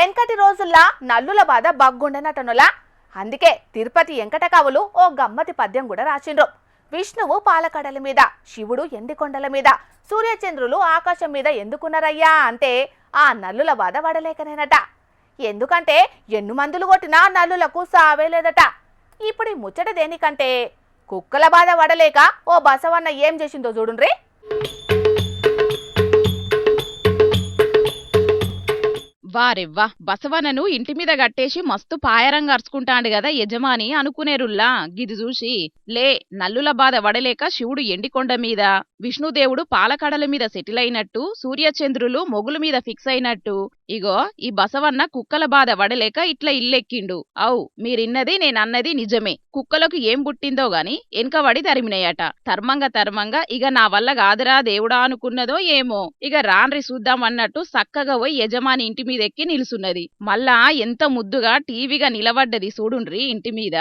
వెంకటి రోజుల్లా నల్లుల బాధ బగ్గుండనటనులా. అందుకే తిరుపతి వెంకటకావులు ఓ గమ్మతి పద్యం కూడా రాసిండ్రు. విష్ణువు పాలకడల మీద, శివుడు ఎండికొండల మీద, సూర్యచంద్రులు ఆకాశం మీద ఎందుకున్నారయ్యా అంటే ఆ నల్లుల బాధ వడలేకనేనట. ఎందుకంటే ఎన్ను మందులు కొట్టినా నల్లులకు సావే లేదట. ఇప్పుడు ఈ ముచ్చట దేనికంటే కుక్కల బాధ వడలేక ఓ బసవన్న ఏం చేసిందో చూడుండ్రి. వారెవ్వా, బసవనను ఇంటి మీద గట్టేసి మస్తు పాయరంగా అరుచుకుంటాండు గదా యజమాని అనుకునేరుల్లా. గిది చూసి లే, నల్లుల బాధ వడలేక శివుడు ఎండికొండ మీద, విష్ణుదేవుడు పాలకడల మీద సెటిల్ అయినట్టు, సూర్యచంద్రులు మొగుల మీద ఫిక్స్ అయినట్టు ఇగో ఈ బసవన్న కుక్కల బాధ వడలేక ఇట్లా ఇల్లెక్కిండు. అవు, మీరిన్నది నేనన్నది నిజమే. కుక్కలకు ఏం పుట్టిందో గాని వెనకబడి తరిమినాయట. తర్మంగా ఇక నా వల్ల కాదురా దేవుడా అనుకున్నదో ఏమో. ఇక రాన్రి చూద్దామన్నట్టు సక్కగా పోయి యజమాని ఇంటి మీద ఎక్కి నిలుసున్నది. మళ్ళా ఎంత ముద్దుగా టీవీగా నిలబడ్డది చూడుండ్రి ఇంటి మీద.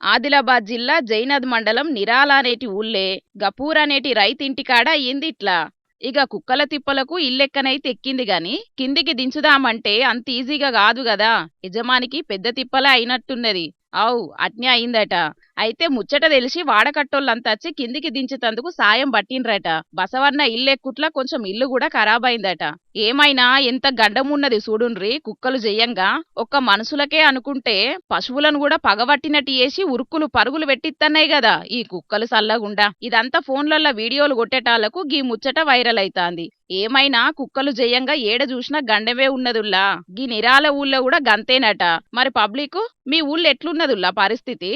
ఆదిలాబాద్ జిల్లా జైనద్ మండలం నిరాల అనేటి ఊళ్ళే గపూర్ అనేటి రైతింటికాడ అయ్యింది ఇట్లా. ఇక కుక్కల తిప్పలకు ఇల్లెక్కనైతే ఎక్కింది గాని కిందికి దించుదామంటే అంత ఈజీగా కాదు గదా. యజమానికి పెద్ద తిప్పలే అయినట్టున్నది. అవు, అట్నే అయిందట. అయితే ముచ్చట తెలిసి వాడకట్టోళ్ళంతా వచ్చి కిందికి దించేతందుకు సాయం పట్టిండ్రట. బసవన్న ఇల్లెక్కుట్లా కొంచెం ఇల్లు కూడా ఖరాబైందట. ఏమైనా ఎంత గండమున్నది చూడుండ్రి కుక్కలు జయంగా. ఒక్క మనుషులకే అనుకుంటే పశువులను కూడా పగబట్టినట్టు చేసి ఉరుకులు పరుగులు పెట్టిత్తన్నాయి గదా ఈ కుక్కలు సల్లగుండా. ఇదంతా ఫోన్లల్లో వీడియోలు కొట్టేటాళ్లకు గీ ముచ్చట వైరల్ అయితాంది. ఏమైనా కుక్కలు జయంగా ఏడ చూసినా గండమే ఉన్నదుల్లా. గీ నిరాల ఊళ్ళో కూడా గంతేనట. మరి పబ్లిక్ మీ ఊళ్ళో ఎట్లున్నదుల్లా పరిస్థితి?